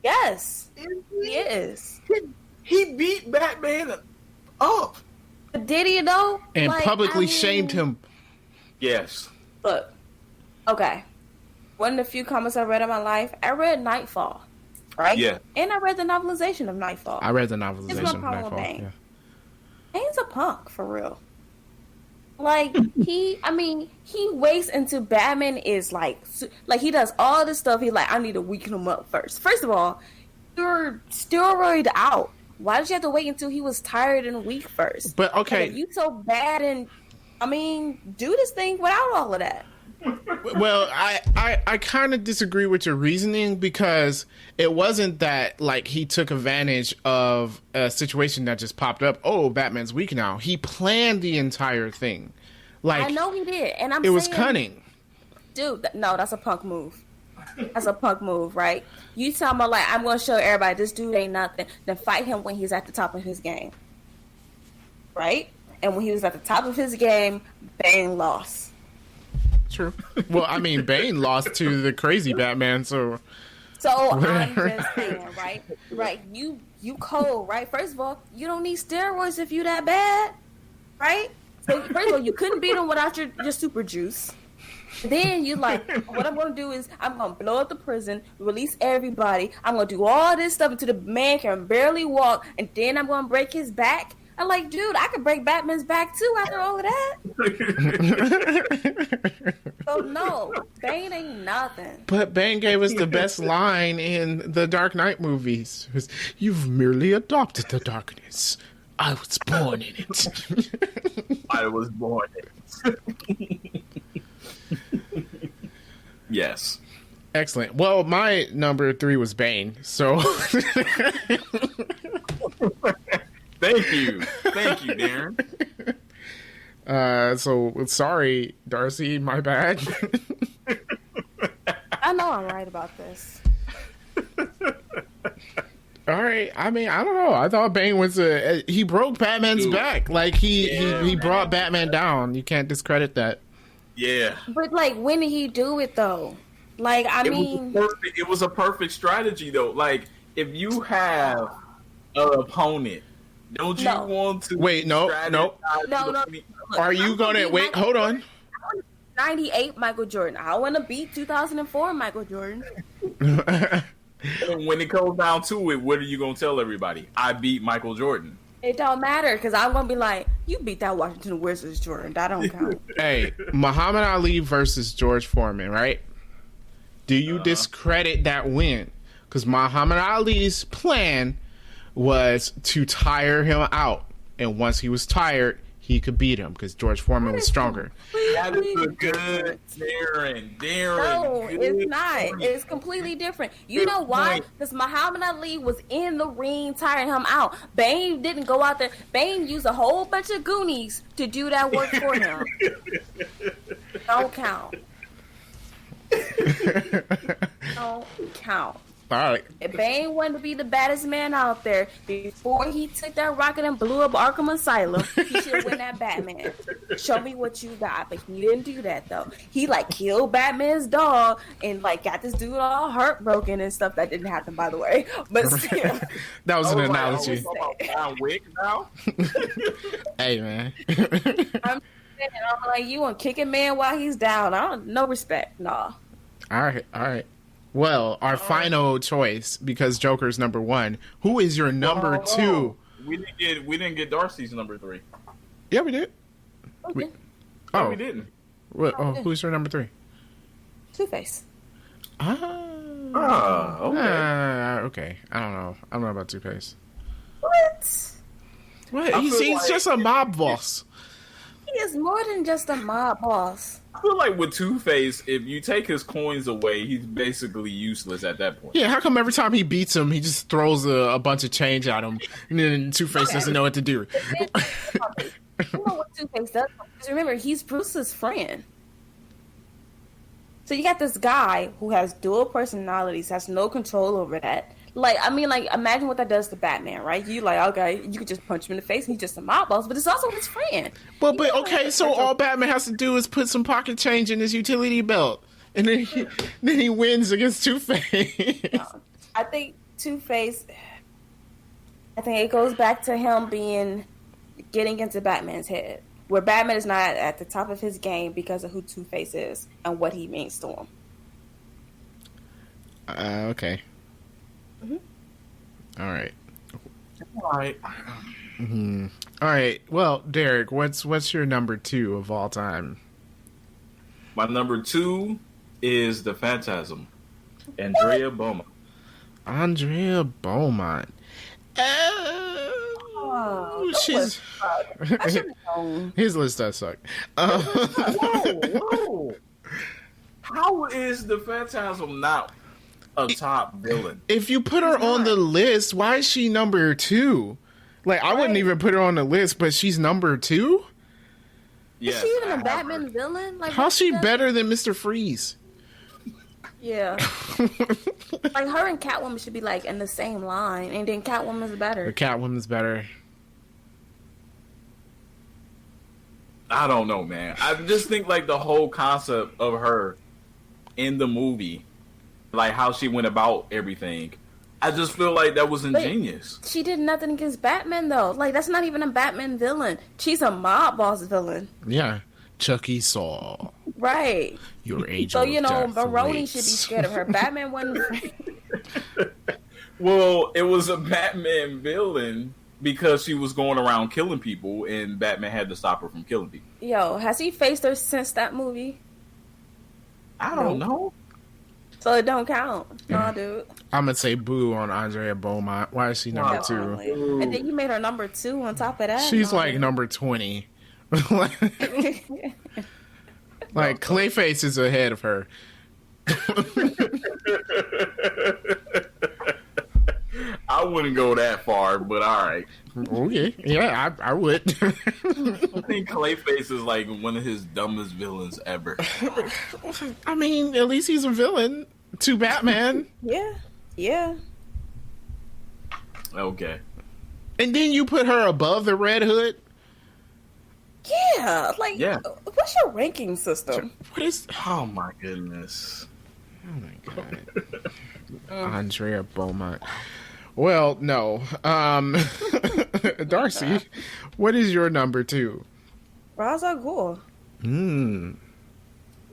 Yes, he is. He beat Batman up. But did he though? And publicly shamed him. Yes. Look, okay. One of the few comics I read in my life, I read Nightfall, right? Yeah. And I read the novelization of Nightfall. I read the It's novelization no of problem with Nightfall. Bane. Yeah. Bane's a punk, for real. Like, he wakes into Batman is like he does all this stuff. He's like, I need to weaken him up first. First of all, you're steroid out. Why did you have to wait until he was tired and weak first? But okay. Like, you so bad and, do this thing without all of that. Well, I kind of disagree with your reasoning because it wasn't that like he took advantage of a situation that just popped up. Oh, Batman's weak now. He planned the entire thing. Like I know he did, and it was cunning. Dude, no, that's a punk move. That's a punk move, right? You tell me like I'm going to show everybody this dude ain't nothing. Then fight him when he's at the top of his game, right? And when he was at the top of his game, Bane lost. True. Well, Bane lost to the crazy Batman, so I'm just saying, right? Right? You cold, right? First of all, you don't need steroids if you that bad, right? So first of all, you couldn't beat him without your super juice. Then you like, what I'm going to do is I'm going to blow up the prison, release everybody. I'm going to do all this stuff until the man can barely walk, and then I'm going to break his back. I'm like, dude, I could break Batman's back too after all of that. So no, Bane ain't nothing. But Bane gave us the best line in the Dark Knight movies. It was, "You've merely adopted the darkness. I was born in it." I was born in it. Yes. Excellent. Well, my number 3 was Bane, so Thank you, Darren. So sorry, Darcy. My bad. I know I'm right about this. All right. I don't know. I thought Bane was he broke Batman's back. Like he brought Batman down. You can't discredit that. Yeah. But like, when did he do it though? Like, it was a perfect strategy though. Like, if you have an opponent, don't you want to wait? No. Are you gonna wait? Hold on. 98 Michael Jordan. I want to beat 2004 Michael Jordan. When it comes down to it, what are you gonna tell everybody? I beat Michael Jordan. It don't matter because I'm gonna be like, you beat that Washington Wizards, Jordan. That don't count. Hey, Muhammad Ali versus George Foreman, right? Do you discredit that win? Because Muhammad Ali's plan was to tire him out, and once he was tired, he could beat him because George Foreman was stronger. That is a good Darren. No, good it's not. point. It's completely different. You know why? Because Muhammad Ali was in the ring tiring him out. Bane didn't go out there. Bane used a whole bunch of Goonies to do that work for him. Don't count. Don't count. All right. Bane wanted to be the baddest man out there. Before he took that rocket and blew up Arkham Asylum, he should win that Batman. Show me what you got. But he didn't do that, though. He, like, killed Batman's dog and, like, got this dude all heartbroken and stuff. That didn't happen, by the way. But still. That was an analogy. John Wick now? Hey, man. I'm like, you want to kick a man while he's down. No respect. Nah. All right. Well, our final choice, because Joker's number 1. Who is your number 2? We didn't get Darcy's number 3. Yeah, we did. Okay. No, we didn't. Who's your number 3? Two-Face. Okay. Okay. I don't know. I don't know about Two-Face. What? He's just a mob boss. He is more than just a mob boss. I feel like with Two-Face, if you take his coins away, he's basically useless at that point. Yeah, how come every time he beats him, he just throws a bunch of change at him, and then Two-Face doesn't know what to do? You know what Two-Face does? Because remember, he's Bruce's friend. So you got this guy who has dual personalities, has no control over that. Imagine what that does to Batman, right? You okay, you could just punch him in the face and he's just a mob boss, but it's also his friend. But okay, so all Batman has to do is put some pocket change in his utility belt, and then he wins against Two-Face. I think Two-Face, I think it goes back to him getting into Batman's head, where Batman is not at the top of his game because of who Two-Face is and what he means to him. Okay. Mm-hmm. All right. Mm-hmm. All right. Well, Derek, what's your number 2 of all time? My number 2 is the Phantasm, Andrea Beaumont. Andrea Beaumont. She's. His list does suck. Whoa. How is the Phantasm not a top villain? If you put her on the list, why is she number 2? Like, I wouldn't even put her on the list, but she's number 2? Yes, is she even a Batman villain? Like, how's she better than Mr. Freeze? Yeah. Like, her and Catwoman should be, like, in the same line, and then Catwoman's better. The Catwoman's better. I don't know, man. I just think, like, the whole concept of her in the movie, like, how she went about everything, I just feel like that was ingenious. She did nothing against Batman, though. Like, that's not even a Batman villain. She's a mob boss villain. Yeah. Chucky Saw. Right. Your age. So, Baroni should be scared of her. Batman wasn't. Well, it was a Batman villain because she was going around killing people, and Batman had to stop her from killing people. Yo, has he faced her since that movie? I don't know. So it don't count. No, dude. I'm going to say boo on Andrea Beaumont. Why is she number 2? And then you made her number 2 on top of that. She's like number 20. Like, Clayface is ahead of her. I wouldn't go that far, but all right. Okay. Yeah, I would. I think Clayface is like one of his dumbest villains ever. I mean, at least he's a villain to Batman. Yeah. Okay. And then you put her above the Red Hood? Yeah. What's your ranking system? What is... Oh, my goodness. Oh, my God. Andrea Beaumont. Well, no. Darcy, what is your number 2? Ra's al Ghul.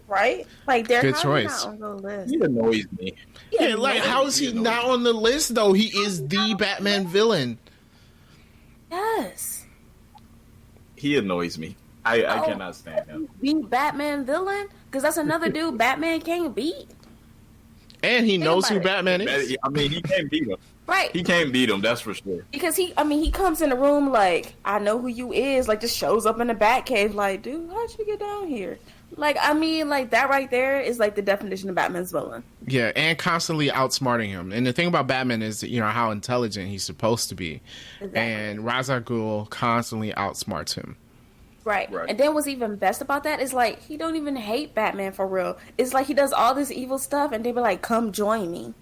Right? Like, they're good choice. Not on the list. He annoys me. Yeah, like, how is he not on the list, though? He is the Batman villain. Yes. He annoys me. I cannot stand him. The Batman villain? Because that's another dude Batman can't beat. And he knows who Batman is. I mean, he can't beat him. Right. He can't beat him, that's for sure. Because he comes in the room like, I know who you is, like, just shows up in the Batcave like, dude, how'd you get down here? Like, I mean, like, that right there is, like, the definition of Batman's villain. Yeah, and constantly outsmarting him. And the thing about Batman is, how intelligent he's supposed to be. Exactly. And Ra's al Ghul constantly outsmarts him. Right. And then what's even best about that is, like, he don't even hate Batman for real. It's like he does all this evil stuff, and they be like, come join me.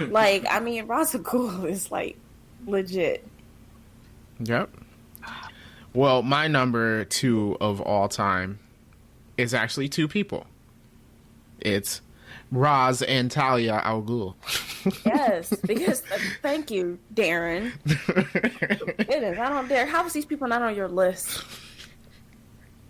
Like, I mean, Ra's al Ghul is like legit. Yep. Well, my number 2 of all time is actually 2 people. It's Roz and Talia al Ghul. Yes, because thank you, Darren. It is. I don't dare. How is these people not on your list?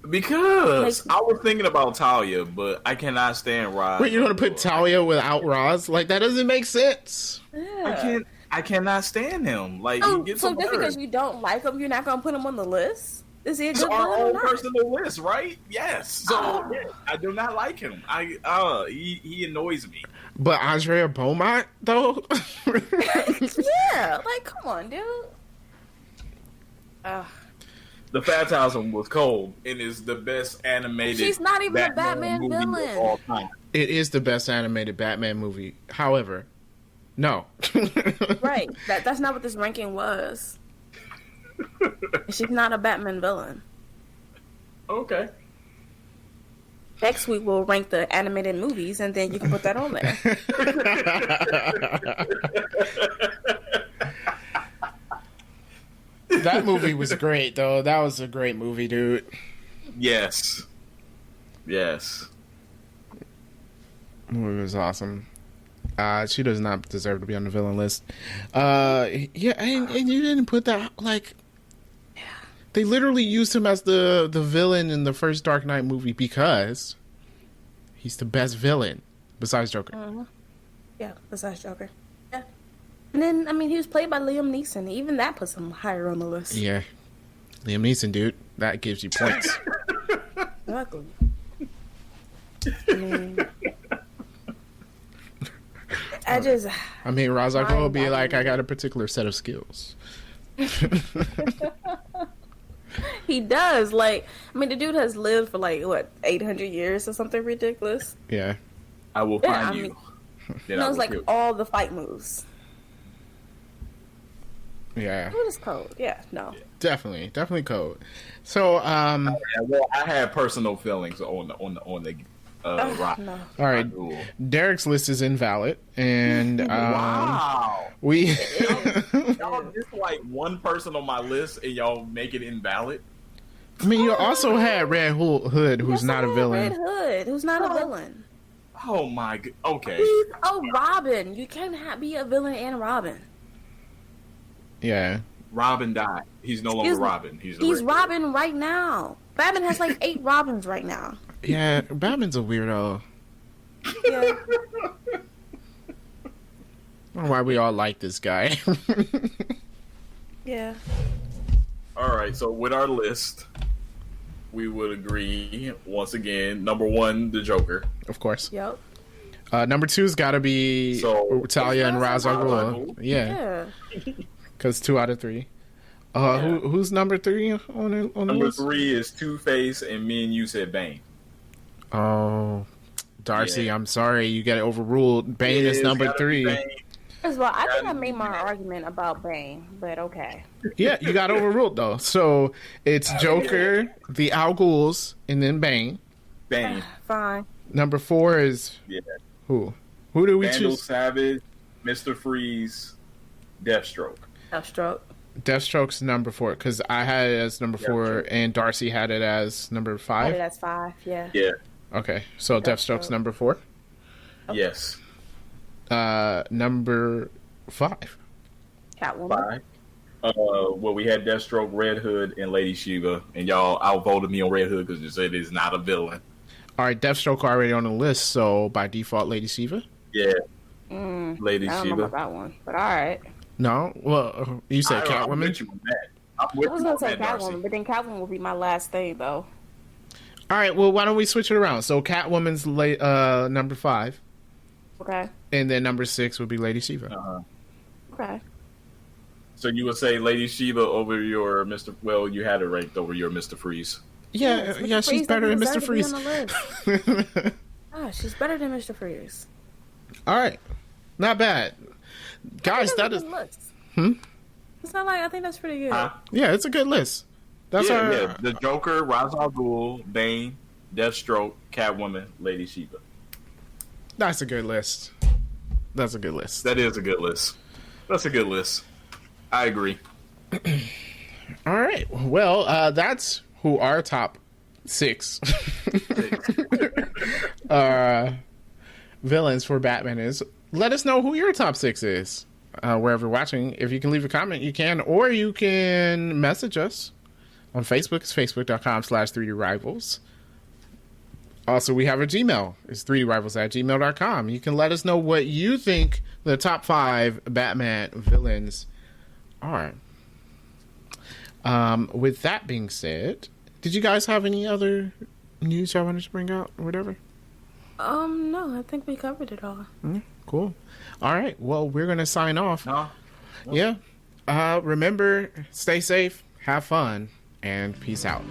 Because Like- I was thinking about Talia, but I cannot stand Roz. Wait, you're going to put Talia without Roz? Like, that doesn't make sense. Yeah. I cannot stand him. Like, he Oh, gets so on just my because nerves. you don't like him, you're not gonna put him on the list? Is he a It's good our villain or own not? personal list, right? Yes. So Oh. yeah, I do not like him. He annoys me. But Andrea Beaumont, though? Yeah, like come on, dude. The Phantasm was cold and is the best animated. She's not even a Batman movie villain. of all time. It is the best animated Batman movie. However, no. Right. That's not what this ranking was. She's not a Batman villain. Okay. Next week we'll rank the animated movies, and then you can put that on there. That movie was great, though. That was a great movie, dude. Yes. Yes. Movie was awesome. She does not deserve to be on the villain list. Yeah, and you didn't put that, like... They literally used him as the villain in the first Dark Knight movie because he's the best villain besides Joker. Yeah, besides Joker. Yeah. And then, I mean, he was played by Liam Neeson. Even that puts him higher on the list. Yeah. Liam Neeson, dude. That gives you points. Exactly. I mean... I mean, Ra's al Ghul Fine, will be Batman. like, I got a particular set of skills. He does. Like, I mean, the dude has lived for like, what, 800 years or something ridiculous? Yeah. I will Yeah, find I you. mean, Then He I knows will like kill you. all the fight moves. Yeah. What is code? Yeah, no. Definitely. Definitely code. So, Yeah, well, I had personal feelings on the rock. No. all right. Cool. Derek's list is invalid. And Wow. we... Y'all just like one person on my list and y'all make it invalid. I mean, you also had Red Hood, who's Yes, not a I had villain. Red Hood, who's not a villain. Oh my god. Okay. He's a Robin. You can't be a villain and Robin. Yeah. Robin died. He's no longer Robin. He's He's Robin right now. Batman has like 8 Robins right now. Yeah, Batman's a weirdo. Yeah. I don't know why we all like this guy. Yeah. All right. So with our list, we would agree once again. Number 1, the Joker. Of course. Yep. Number 2's got to be So- Talia and Ra's al Ghul. Yeah, Yeah. because 2 out of 3. Who's number 3 on the Number list? 3 is Two-Face, and me and you said Bane. Oh, Darcy, Yeah. I'm sorry, you got overruled. Bane is It's number gotta be 3. Bane. As well, I think I made my argument about Bane, but okay. Yeah, you got overruled though. So it's Joker, the Al Ghuls, and then Bane. Bane. Fine. Number 4 is Yeah. who? Who do we Vandal choose? Savage, Mr. Freeze, Deathstroke. Deathstroke. Deathstroke's number 4 because I had it as number 4 Deathstroke. and Darcy had it as number I 5. that's 5, yeah. Yeah. Okay, so Deathstroke's Deathstroke. number 4. Yes. Number 5. Catwoman. 5. Well, we had Deathstroke, Red Hood, and Lady Shiva, and y'all outvoted me on Red Hood because you said it's not a villain. All right, Deathstroke already on the list, so by default, Lady Shiva. Yeah, Mm, Lady I don't know Shiva. about that one, but all right. No, well, you said I'm Catwoman. with you on that. I'm I with was you gonna on say that, Darcy. Catwoman, but then Catwoman will be my last thing, though. All right, well, why don't we switch it around? So Catwoman's number 5, Okay. and then number 6 would be Lady Shiva. Okay. So you would say Lady Shiva over your Mr. Well, you had it ranked over your Mr. Freeze. Yeah, Mr. yeah, she's Freeze better than doesn't Mr. deserve to be Freeze. on the list. Ah, she's better than Mr. Freeze. All right, not bad, guys. That is, It's not like I think that's pretty good. Huh? yeah, it's a good list. That's our. Yeah. The Joker, Ra's al Ghul, Bane, Deathstroke, Catwoman, Lady Shiva. That's a good list. That's a good list. That is a good list. That's a good list. I agree. All right. Well, that's who our top 6 villains for Batman is. Let us know who your top 6 is. Wherever you're watching. If you can leave a comment, you can. Or you can message us on Facebook. It's facebook.com/3drivals. Also, we have a Gmail. It's 3drivals@gmail.com. You can let us know what you think the top 5 Batman villains are. With that being said, did you guys have any other news y'all wanted to bring out or whatever? No, I think we covered it all. Cool. All right. Well, we're going to sign off. No. Yeah. Remember, stay safe, have fun, and peace out.